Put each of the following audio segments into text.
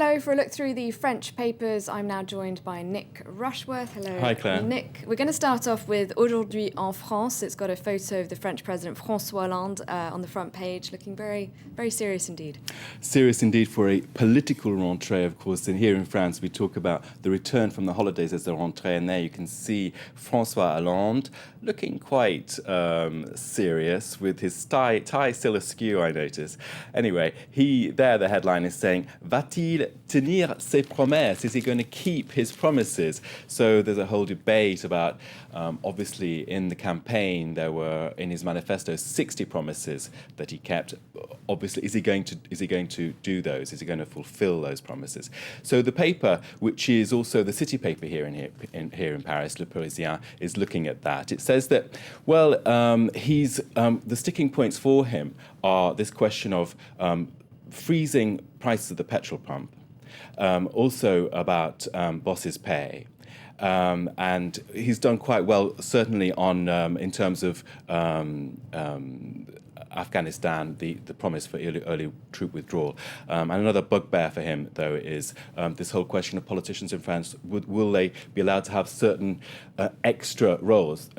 Hello, for a look through the French papers, I'm now joined by Nick Rushworth. Hello. Hi, Claire. Nick, we're going to start off with Aujourd'hui en France. It's got a photo of the French President François Hollande on the front page, looking very, very serious indeed. Serious indeed for a political rentrée, of course. And here in France, we talk about the return from the holidays as the rentrée. And there you can see François Hollande looking quite serious with his tie still askew, I notice. Anyway, the headline is saying, va-t-il tenir ses promesses? Is he going to keep his promises? So there's a whole debate about, obviously, in the campaign, there were, in his manifesto, 60 promises that he kept. Obviously, is he going to do those? Is he going to fulfill those promises? So the paper, which is also the city paper here in Paris, Le Parisien, is looking at that. It says that, well, the sticking points for him are this question of freezing prices at the petrol pump, also about bosses' pay. And he's done quite well, certainly on in terms of Afghanistan, the promise for early troop withdrawal. And another bugbear for him, though, is this whole question of politicians in France. Will they be allowed to have certain extra roles?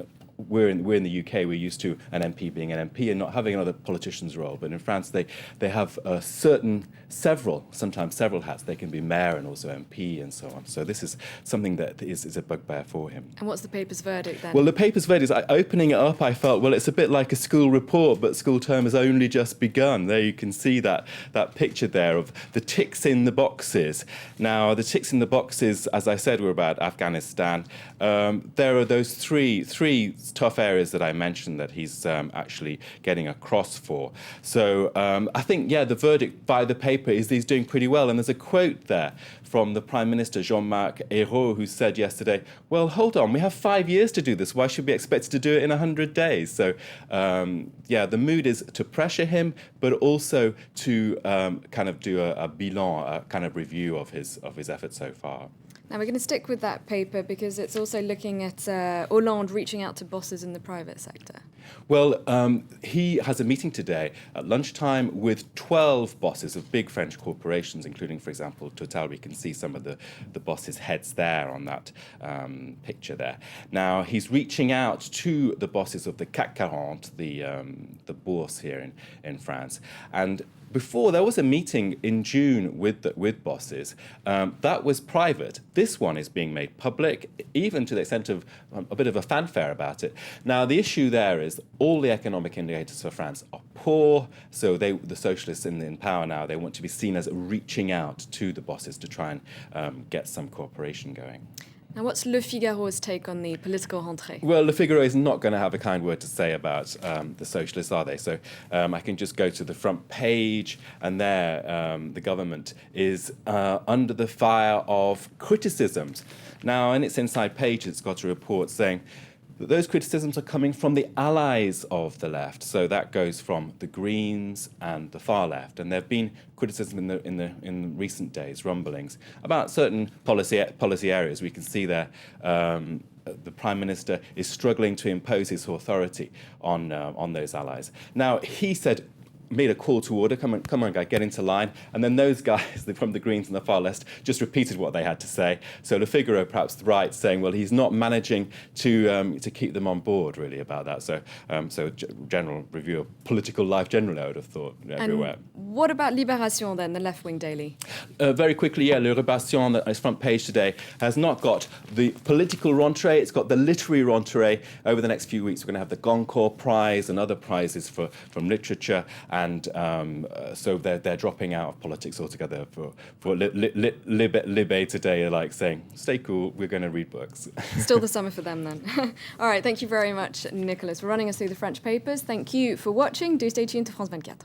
We're in the UK, we're used to an MP being an MP and not having another politician's role. But in France, they have sometimes several hats. They can be mayor and also MP and so on. So this is something that is a bugbear for him. And what's the paper's verdict then? Well, the paper's verdict is, opening it up, I felt, well, it's a bit like a school report, but school term has only just begun. There you can see that picture there of the ticks in the boxes. Now, the ticks in the boxes, as I said, were about Afghanistan. There are those three tough areas that I mentioned that he's actually getting across for. So I think, the verdict by the paper is that he's doing pretty well. And there's a quote there from the Prime Minister, Jean-Marc Ayrault, who said yesterday, well, hold on, we have 5 years to do this. Why should we expect to do it in 100 days? So, the mood is to pressure him, but also to kind of do a bilan, a kind of review of his efforts so far. Now we're going to stick with that paper because it's also looking at Hollande reaching out to bosses in the private sector. Well, he has a meeting today at lunchtime with 12 bosses of big French corporations, including, for example, Total. We can see some of the bosses' heads there on that picture there. Now, he's reaching out to the bosses of the CAC 40, the bourse here in France. And before, there was a meeting in June with bosses. That was private. This one is being made public, even to the extent of a bit of a fanfare about it. Now, the issue there is all the economic indicators for France are poor, so the socialists in power now, they want to be seen as reaching out to the bosses to try and get some cooperation going. Now, what's Le Figaro's take on the political rentrée? Well, Le Figaro is not going to have a kind word to say about the socialists, are they? So I can just go to the front page, and there the government is under the fire of criticisms. Now, in its inside page, it's got a report saying that those criticisms are coming from the allies of the left. So that goes from the Greens and the far left. And there have been criticism in recent days, rumblings, about certain policy areas. We can see there the Prime Minister is struggling to impose his authority on those allies. Now, he made a call to order, come on, guys, get into line. And then those guys from the Greens and the far left just repeated what they had to say. So Le Figaro perhaps right, saying, well, he's not managing to keep them on board, really, about that. So general review of political life generally, I would have thought, everywhere. And what about Libération, then, the left-wing daily? Very quickly, Libération, on its front page today, has not got the political rentrée, it's got the literary rentrée. Over the next few weeks, we're going to have the Goncourt Prize and other prizes from literature. And so they're dropping out of politics altogether for Libé today, like saying, stay cool, we're going to read books. Still the summer for them then. All right, thank you very much, Nicolas, for running us through the French papers. Thank you for watching. Do stay tuned to France 24.